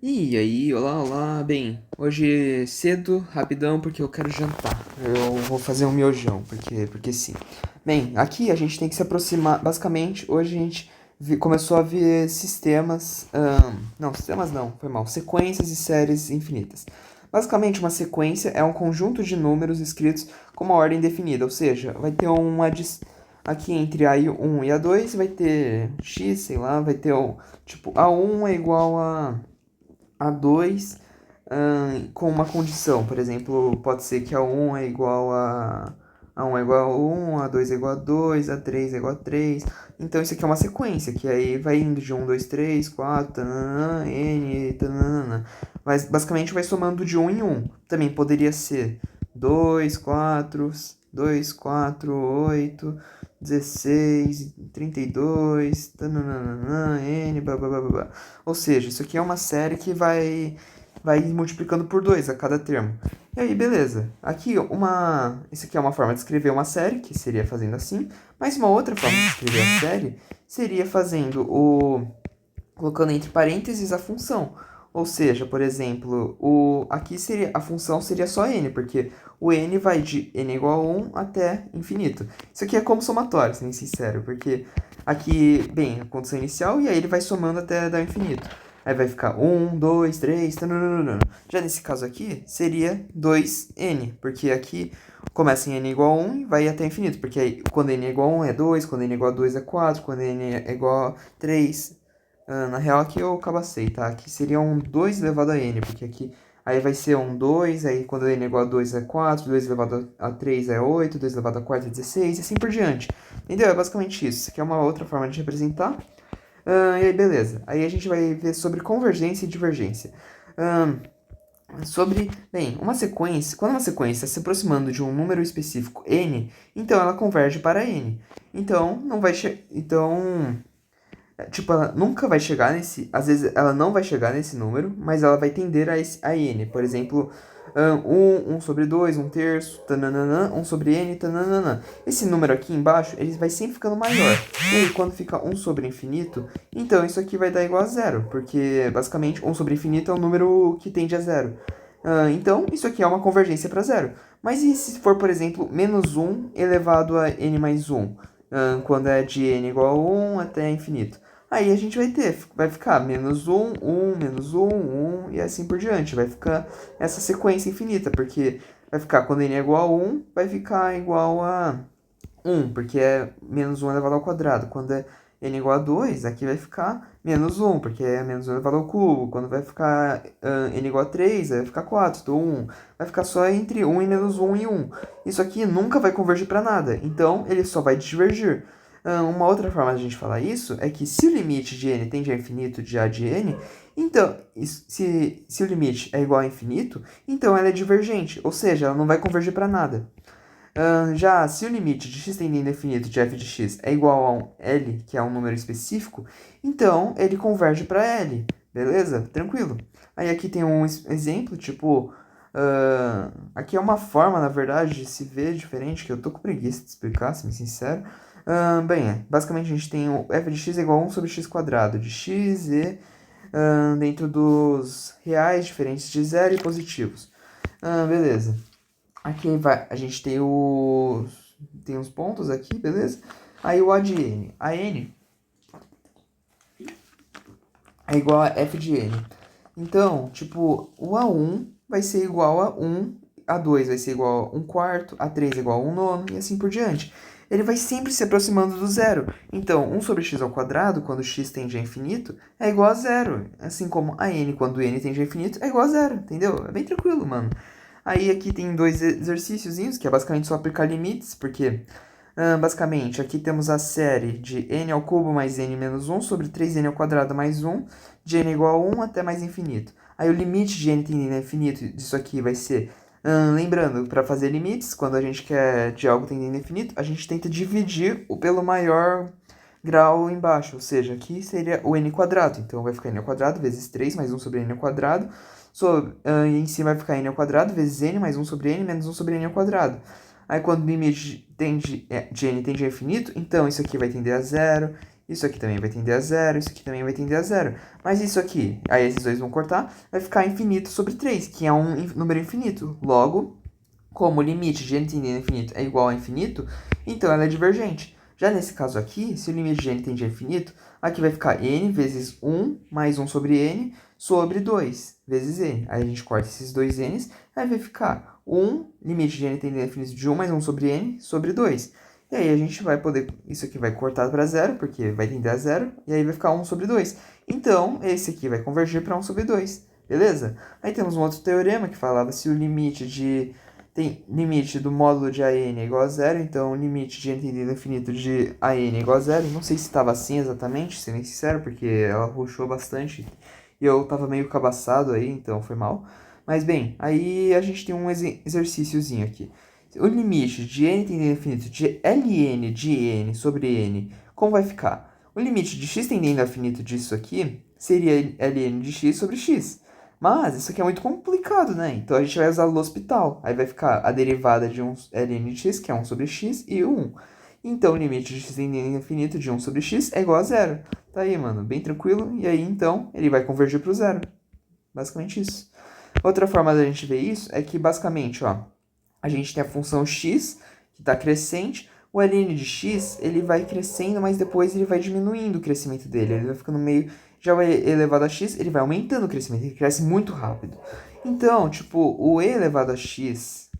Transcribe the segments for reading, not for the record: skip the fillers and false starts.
E aí, olá, olá. Bem, hoje cedo, rapidão, porque eu quero jantar. Eu vou fazer um miojão, porque sim. Bem, aqui a gente tem que se aproximar. Basicamente, hoje a gente começou a ver sistemas. Não, sistemas não, foi mal. Sequências e séries infinitas. Basicamente, uma sequência é um conjunto de números escritos com uma ordem definida, ou seja, vai ter aqui entre A1 e A2 vai ter x, sei lá, vai ter o tipo A1 é igual a 2 com uma condição. Por exemplo, pode ser que A1 é igual a 1 é igual a 1, A2 é igual a 2, A3 é igual a 3. Então isso aqui é uma sequência, que aí vai indo de 1, 2, 3, 4, tananã, N, tananã. Mas basicamente vai somando de 1 em 1. Também poderia ser 2, 4, 2, 4, 8, 16, 32, tananana, N, blá blá blá blá. Ou seja, isso aqui é uma série que vai multiplicando por 2 a cada termo. E aí, beleza. Isso aqui é uma forma de escrever uma série, que seria fazendo assim, mas uma outra forma de escrever a série seria colocando entre parênteses a função. Ou seja, por exemplo, aqui seria a função seria só n, porque o n vai de n igual a 1 até infinito. Isso aqui é como somatório, sendo sincero, porque aqui, bem, a condição inicial e aí ele vai somando até dar infinito. Aí vai ficar 1, 2, 3, tananana. Já nesse caso aqui, seria 2n, porque aqui começa em n igual a 1 e vai até infinito, porque aí quando n é igual a 1 é 2, quando n é igual a 2 é 4, quando n é igual a 3. Na real, aqui eu cabacei, tá? Aqui seria um 2 elevado a n, porque aqui aí vai ser um 2, aí quando n é igual a 2 é 4, 2 elevado a 3 é 8, 2 elevado a 4 é 16, e assim por diante. Entendeu? É basicamente isso. Isso aqui é uma outra forma de representar. E aí, beleza. Aí a gente vai ver sobre convergência e divergência. Bem, quando uma sequência está se aproximando de um número específico n, então ela converge para n. Então, não vai tipo, ela nunca vai chegar nesse. Às vezes ela não vai chegar nesse número, mas ela vai tender a n. Por exemplo, 1 sobre 2, 1 terço, tananana, 1 sobre n, tananana. Esse número aqui embaixo, ele vai sempre ficando maior. E aí, quando fica 1 sobre infinito, então isso aqui vai dar igual a zero, porque basicamente 1 sobre infinito é um número que tende a zero. Então, isso aqui é uma convergência para zero. Mas e se for, por exemplo, menos 1 elevado a n mais 1? Quando é de n igual a 1 até infinito. Aí a gente vai ficar menos 1, menos 1 e assim por diante. Vai ficar essa sequência infinita, porque vai ficar quando n é igual a 1, vai ficar igual a 1, porque é menos 1 elevado ao quadrado. Quando é n igual a 2, aqui vai ficar menos 1, porque é menos 1 elevado ao cubo. Quando vai ficar n igual a 3, vai ficar 4. Então 1 vai ficar só entre 1 e menos 1 e 1. Isso aqui nunca vai convergir para nada, então ele só vai divergir. Uma outra forma de a gente falar isso é que se o limite de n tende a infinito de a de n, então, se o limite é igual a infinito, então ela é divergente, ou seja, ela não vai convergir para nada. Já se o limite de x tendendo a infinito de f de x é igual a um L, que é um número específico, então ele converge para L, beleza? Tranquilo. Aí aqui tem um exemplo, tipo, aqui é uma forma, na verdade, de se ver diferente, que eu tô com preguiça de explicar, sendo sincero. Bem, basicamente a gente tem o f de x é igual a 1 sobre x quadrado, de x e dentro dos reais diferentes de zero e positivos. Beleza. Aqui a gente tem uns pontos aqui, beleza? Aí o A de N. A N é igual a F de N. Então, tipo, o A1 vai ser igual a 1, A2 vai ser igual a 1 quarto, A3 é igual a 1 nono e assim por diante. Ele vai sempre se aproximando do zero. Então, 1 sobre x ao quadrado, quando x tende a infinito, é igual a zero. Assim como a n, quando n tende a infinito, é igual a zero, entendeu? É bem tranquilo, mano. Aí aqui tem dois exercíciozinhos, que é basicamente só aplicar limites, porque basicamente aqui temos a série de n ao cubo mais n menos 1 sobre 3n ao quadrado mais 1, de n igual a 1 até mais infinito. Aí o limite de n tendendo a infinito disso aqui vai ser, lembrando, para fazer limites, quando a gente quer de algo tendendo a infinito, a gente tenta dividir pelo maior grau embaixo, ou seja, aqui seria o n quadrado. Então vai ficar n ao quadrado vezes 3 mais 1 sobre n ao quadrado, e em cima vai ficar n ao quadrado vezes n mais 1 sobre n menos 1 sobre n ao quadrado. Aí quando o limite de n tende a infinito, então isso aqui vai tender a zero, Isso aqui também vai tender a zero, isso aqui também vai tender a zero. Mas isso aqui, aí esses dois vão cortar, vai ficar infinito sobre 3, que é um número infinito. Logo, como o limite de n tendendo a infinito é igual a infinito, então ela é divergente. Já nesse caso aqui, se o limite de n tende a infinito, aqui vai ficar n vezes 1 mais 1 sobre n sobre 2 vezes n. Aí a gente corta esses dois n's, aí vai ficar 1, limite de n tendendo a infinito de 1 mais 1 sobre n sobre 2. E aí a gente vai poder, isso aqui vai cortar para zero, porque vai tender a zero, e aí vai ficar 1 sobre 2. Então, esse aqui vai convergir para 1 sobre 2, beleza? Aí temos um outro teorema que falava se o limite do módulo de AN é igual a zero, então o limite de n tendendo a infinito de AN é igual a zero. Não sei se estava assim exatamente, sendo sincero, porque ela rushou bastante e eu estava meio cabaçado aí, então foi mal. Mas bem, aí a gente tem um exercíciozinho aqui. O limite de n tendendo a infinito de ln de n sobre n, como vai ficar? O limite de x tendendo a infinito disso aqui seria ln de x sobre x. Mas isso aqui é muito complicado, né? Então a gente vai usar L'Hospital. Aí vai ficar a derivada de ln de x, que é 1 sobre x, e 1. Então o limite de x tendendo a infinito de 1 sobre x é igual a zero. Tá aí, mano, bem tranquilo. E aí, então, ele vai convergir para o zero. Basicamente isso. Outra forma da gente ver isso é que, basicamente, ó, a gente tem a função x, que está crescente. O ln de x, ele vai crescendo, mas depois ele vai diminuindo o crescimento dele. Ele vai ficando meio... Já o e elevado a x, ele vai aumentando o crescimento, ele cresce muito rápido. Então, tipo, o e elevado a x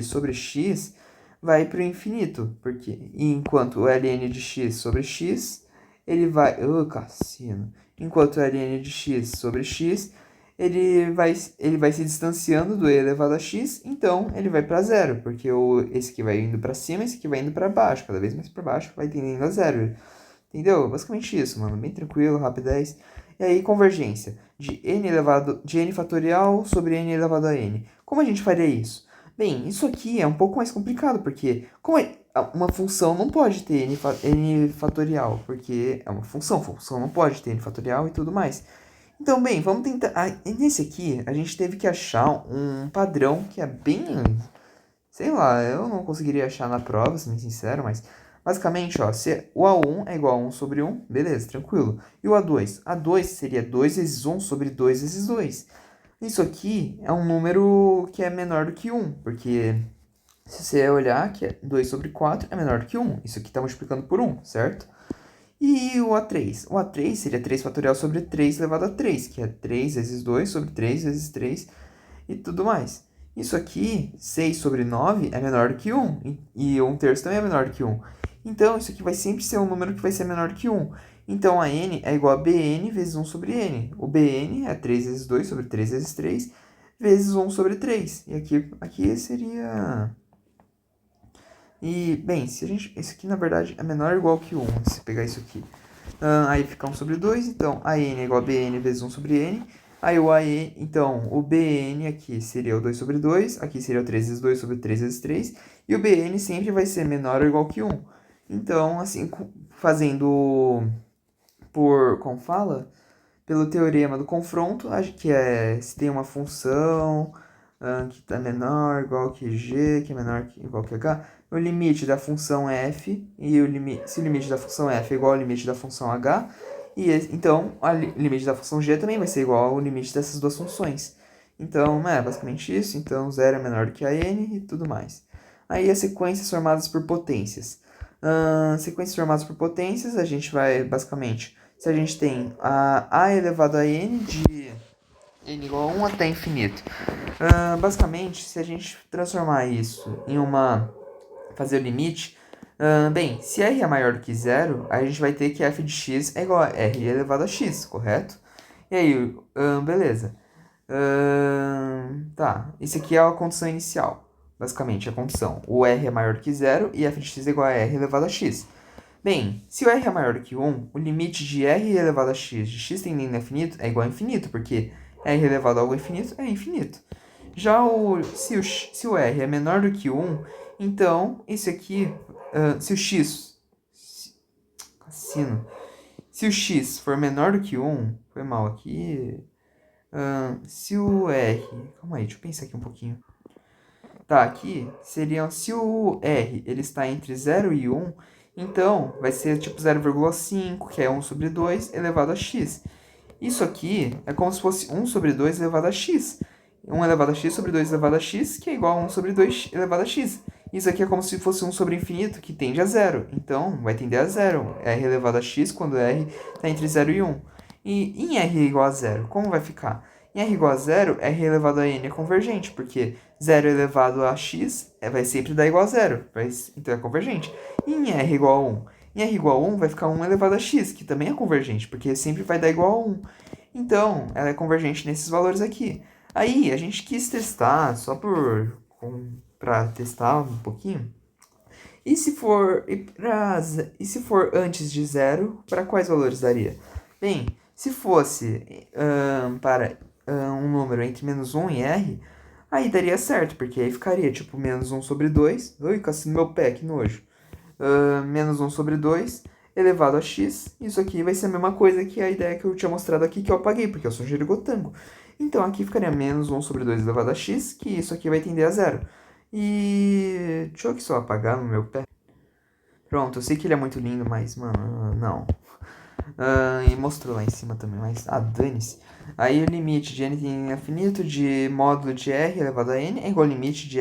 sobre x vai para o infinito, porque enquanto o ln de x sobre x, ele vai... cassino. Enquanto o ln de x sobre x, ele vai se distanciando do e elevado a x, então ele vai para zero, porque esse aqui vai indo para cima, esse aqui vai indo para baixo, cada vez mais para baixo, vai tendendo a zero. Entendeu? Basicamente isso, mano. Bem tranquilo, rapidez. E aí, convergência de n fatorial sobre n elevado a n. Como a gente faria isso? Bem, isso aqui é um pouco mais complicado, porque uma função não pode ter n fatorial, porque é uma função não pode ter n fatorial e tudo mais. Então, bem, vamos tentar... nesse aqui, a gente teve que achar um padrão que é bem... Sei lá, eu não conseguiria achar na prova, sendo sincero, mas... Basicamente, ó, se o A1 é igual a 1 sobre 1, beleza, tranquilo. E o A2? A2 seria 2 vezes 1 sobre 2 vezes 2. Isso aqui é um número que é menor do que 1, porque se você olhar que é 2 sobre 4 é menor do que 1. Isso aqui está multiplicando por 1, certo? E o A3? O A3 seria 3 fatorial sobre 3 elevado a 3, que é 3 vezes 2 sobre 3 vezes 3 e tudo mais. Isso aqui, 6 sobre 9 é menor do que 1, e 1 terço também é menor do que 1. Então, isso aqui vai sempre ser um número que vai ser menor que 1. Então, a n é igual a bn vezes 1 sobre n. O bn é 3 vezes 2 sobre 3 vezes 3 vezes 1 sobre 3. E aqui seria... E, bem, se a gente... Esse aqui, na verdade, é menor ou igual que 1, se pegar isso aqui. Aí fica 1 sobre 2, então a n é igual a bn vezes 1 sobre n. Aí então, o bn aqui seria o 2 sobre 2, aqui seria o 3 vezes 2 sobre 3 vezes 3, e o bn sempre vai ser menor ou igual que 1. Então, assim, fazendo como fala? Pelo teorema do confronto, que é se tem uma função que está menor igual que g, que é menor que igual que h, o limite da função f, se o limite da função f é igual ao limite da função h, então o limite da função g também vai ser igual ao limite dessas duas funções. Então, é basicamente isso. Então, 0 é menor do que a n e tudo mais. Aí, as sequências formadas por potências. Sequências formadas por potências, a gente vai, basicamente, se a gente tem a elevado a n de n igual a 1 até infinito. Basicamente, se a gente transformar isso em fazer o limite, bem, se r é maior do que zero, a gente vai ter que f de x é igual a r elevado a x, correto? E aí, beleza. Tá, isso aqui é a condição inicial. Basicamente, a condição. O r é maior que zero e f de x é igual a r elevado a x. Bem, se o r é maior que 1, o limite de r elevado a x de x tendendo a infinito é igual a infinito, porque r elevado a algo infinito é infinito. Já se o r é menor do que 1, então esse aqui, se o x... Cassino. Se o x for menor do que 1, foi mal aqui... se o R... Calma aí, deixa eu pensar aqui um pouquinho. Tá, aqui seriam... Se o R ele está entre 0 e 1, Então, vai ser tipo 0,5, que é 1 sobre 2 elevado a x. Isso aqui é como se fosse 1 sobre 2 elevado a x. 1 elevado a x sobre 2 elevado a x, que é igual a 1 sobre 2 elevado a x. Isso aqui é como se fosse 1 sobre infinito, que tende a zero. Então, vai tender a zero. R elevado a x quando R está entre 0 e 1. E em R igual a zero, como vai ficar? Em R igual a zero, R elevado a n é convergente, porque 0 elevado a x vai sempre dar igual a zero. Então é convergente. E em R igual a 1? Em R igual a 1 vai ficar 1 elevado a x, que também é convergente, porque sempre vai dar igual a 1. Então, ela é convergente nesses valores aqui. Aí, a gente quis testar, só para testar um pouquinho. E se for antes de zero, para quais valores daria? Bem, se fosse para um número entre menos 1 e r, aí daria certo, porque aí ficaria tipo menos 1 sobre 2. Ui, cacei no meu pé, que nojo. Menos 1 sobre 2 elevado a x. Isso aqui vai ser a mesma coisa que a ideia que eu tinha mostrado aqui, que eu apaguei, porque eu sou girigotango. Então, aqui ficaria menos 1 sobre 2 elevado a x, que isso aqui vai tender a zero. E deixa eu aqui só apagar no meu pé. Pronto, eu sei que ele é muito lindo, mas, mano, não. E mostrou lá em cima também, mas, dane-se. Aí o limite de n tem infinito de módulo de r elevado a n é igual ao limite de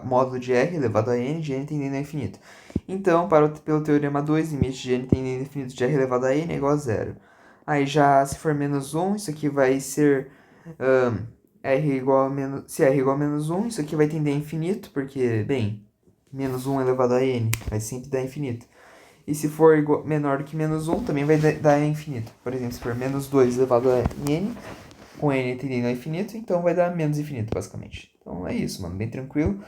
módulo de r elevado a n de n tendendo a infinito. Então, pelo teorema 2, limite de n tendendo a infinito de r elevado a n é igual a zero. Aí já, se for menos 1, isso aqui vai ser r igual a menos... Se r igual a menos 1, isso aqui vai tender a infinito, porque, bem, menos 1 elevado a n vai sempre dar infinito. E se for menor do que menos 1, também vai dar infinito. Por exemplo, se for menos 2 elevado a n, com n tendendo a infinito, então vai dar menos infinito, basicamente. Então é isso, mano, bem tranquilo.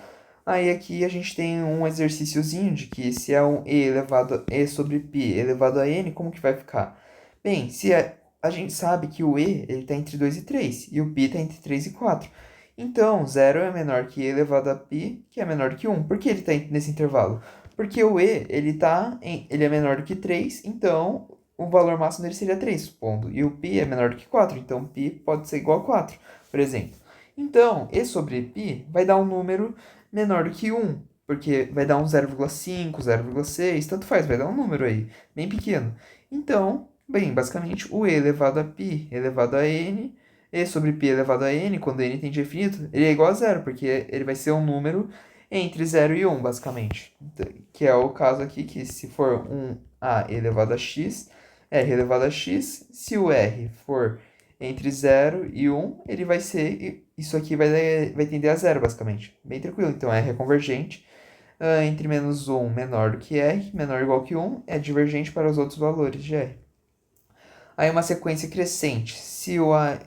Aí aqui a gente tem um exercíciozinho de que se é um e sobre π elevado a n, como que vai ficar? Bem, se a gente sabe que o e ele está entre 2 e 3, e o π está entre 3 e 4. Então, 0 é menor que e elevado a π, que é menor que 1. Por que ele está nesse intervalo? Porque o e, ele é menor do que 3, então o valor máximo dele seria 3, supondo. E o π é menor do que 4, então π pode ser igual a 4, por exemplo. Então, e sobre π vai dar um número menor do que 1, porque vai dar um 0,5, 0,6, tanto faz, vai dar um número aí, bem pequeno. Então, bem, basicamente, o e elevado a π elevado a n, e sobre π elevado a n, quando n tende a infinito, ele é igual a zero, porque ele vai ser um número entre 0 e 1, basicamente. Que é o caso aqui, que se for um a elevado a x, r elevado a x, se o r for entre 0 e 1, ele vai ser... Isso aqui vai tender a zero, basicamente. Bem tranquilo. Então, R é convergente. Entre menos 1 menor do que R, menor ou igual que 1, é divergente para os outros valores de R. Aí, uma sequência crescente. Se o AN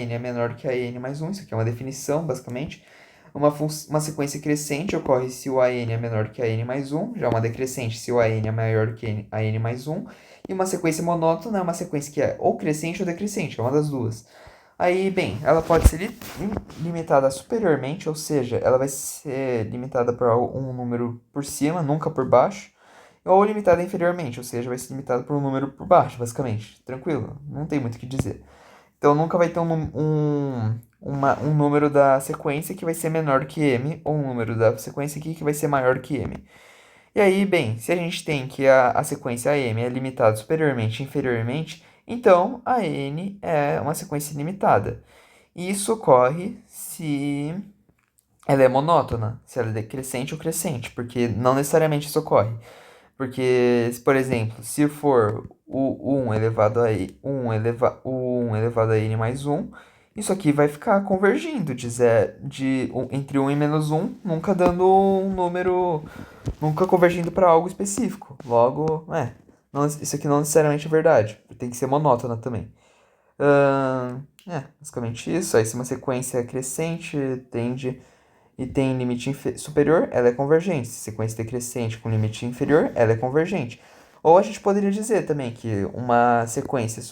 é menor do que a n mais 1, isso aqui é uma definição, basicamente. Uma sequência crescente ocorre se o AN é menor do que a n mais 1, já uma decrescente se o AN é maior do que a n mais 1. E uma sequência monótona é uma sequência que é ou crescente ou decrescente, é uma das duas. Aí, bem, ela pode ser limitada superiormente, ou seja, ela vai ser limitada por um número por cima, nunca por baixo, ou limitada inferiormente, ou seja, vai ser limitada por um número por baixo, basicamente. Tranquilo, não tem muito o que dizer. Então, nunca vai ter um número da sequência que vai ser menor do que m, ou um número da sequência aqui que vai ser maior do que m. E aí, bem, se a gente tem que a sequência AM é limitada superiormente e inferiormente, então a N é uma sequência ilimitada. E isso ocorre se ela é monótona, se ela é decrescente ou crescente, porque não necessariamente isso ocorre. Porque, por exemplo, se for o 1 elevado a 1 elevado a n mais 1, isso aqui vai ficar convergindo entre 1 e menos 1, nunca dando um número, nunca convergindo para algo específico. Logo, isso aqui não necessariamente é verdade, tem que ser monótona também. Basicamente isso. Aí se uma sequência é crescente tende e tem limite superior, ela é convergente. Se sequência decrescente com limite inferior, ela é convergente. Ou a gente poderia dizer também que uma sequência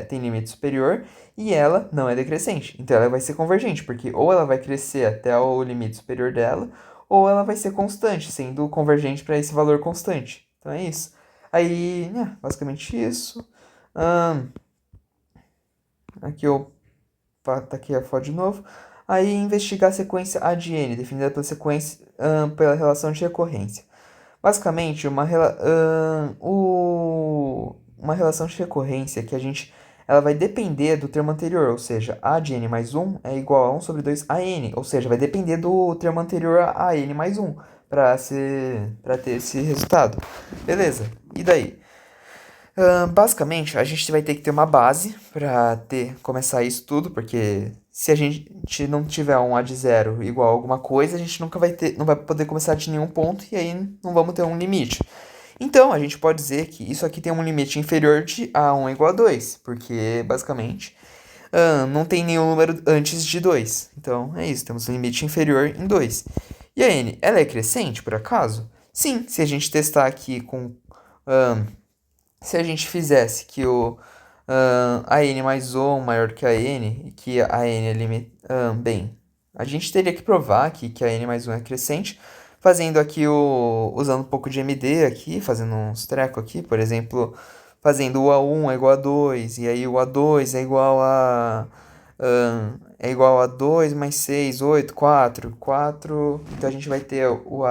tem limite superior e ela não é decrescente. Então ela vai ser convergente, porque ou ela vai crescer até o limite superior dela, ou ela vai ser constante, sendo convergente para esse valor constante. Então é isso. Aí, basicamente isso. Aqui eu taquei a foto de novo. Aí investigar a sequência A de n, definida pela relação de recorrência. Basicamente, uma relação de recorrência que ela vai depender do termo anterior, ou seja, a de n mais 1 é igual a 1 sobre 2 a n, ou seja, vai depender do termo anterior a n mais 1 para ter esse resultado. Beleza, e daí? Basicamente, a gente vai ter que ter uma base para começar isso tudo, porque se a gente não tiver um A de zero igual a alguma coisa, a gente nunca não vai poder começar de nenhum ponto e aí não vamos ter um limite. Então, a gente pode dizer que isso aqui tem um limite inferior de A1 igual a 2, porque basicamente não tem nenhum número antes de 2. Então, é isso, temos um limite inferior em 2. E a n, ela é crescente, por acaso? Sim, se a gente testar aqui com se a gente fizesse que a n mais 1 maior que a n, e que a n é bem, a gente teria que provar que a n mais 1 é crescente, fazendo aqui usando um pouco de MD aqui, fazendo uns trecos aqui, por exemplo, fazendo o A1 é igual a 2, e aí o A2 é igual a 2 mais 6, 8, 4, 4, então a gente vai ter o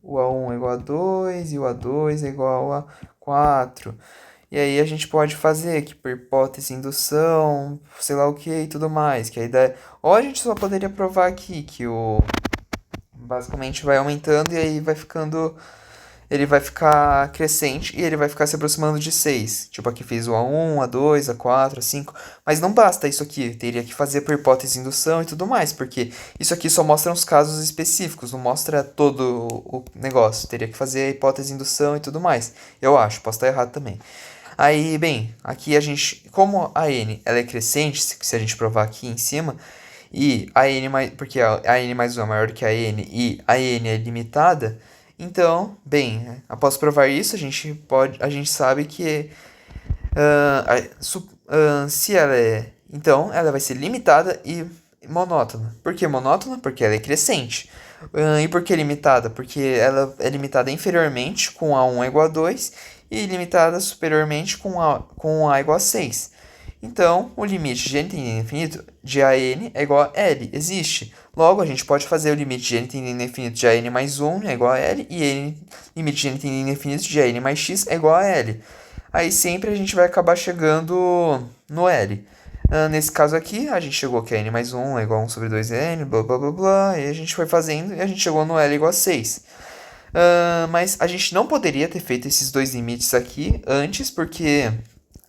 A1 é igual a 2 e o A2 é igual a 4. E aí a gente pode fazer que por hipótese indução, sei lá o que e tudo mais. Que a ideia. Ou a gente só poderia provar aqui que o. Basicamente vai aumentando e aí vai ficando. Ele vai ficar crescente e ele vai ficar se aproximando de 6. Tipo, aqui fiz o A1, A2, A4, A5. Mas não basta isso aqui. Teria que fazer por hipótese indução e tudo mais. Porque isso aqui só mostra uns casos específicos. Não mostra todo o negócio. Teria que fazer a hipótese indução e tudo mais. Eu acho. Posso estar errado também. Aí, bem, aqui a gente, como a n ela é crescente, se a gente provar aqui em cima, e a n mais, porque a n mais 1 é maior que a n e a n é limitada, então, bem, após provar isso, a gente sabe que se ela é, então, ela vai ser limitada e monótona. Por que monótona? Porque ela é crescente. E por que limitada? Porque ela é limitada inferiormente com A1 é igual a 2 e limitada superiormente com A igual a 6. Então, o limite de n tendendo a infinito de AN é igual a L, existe. Logo, a gente pode fazer o limite de n tendendo a infinito de AN mais 1 é igual a L e limite de n tendendo a infinito de AN mais x é igual a L. Aí sempre a gente vai acabar chegando no L. Nesse caso aqui, a gente chegou que a n mais 1 é igual a 1 sobre 2n, blá blá blá blá, e a gente foi fazendo e a gente chegou no L igual a 6. Mas a gente não poderia ter feito esses dois limites aqui antes, porque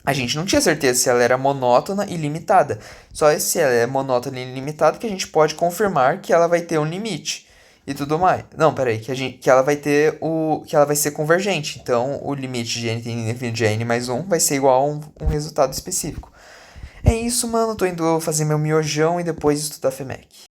a gente não tinha certeza se ela era monótona e limitada. Só se ela é monótona e limitada que a gente pode confirmar que ela vai ter um limite e tudo mais. Não, peraí, que ela vai ter que ela vai ser convergente. Então, o limite de n tendendo a infinito de n mais 1 vai ser igual a um resultado específico. É isso, mano. Tô indo fazer meu miojão e depois estudar FEMEC.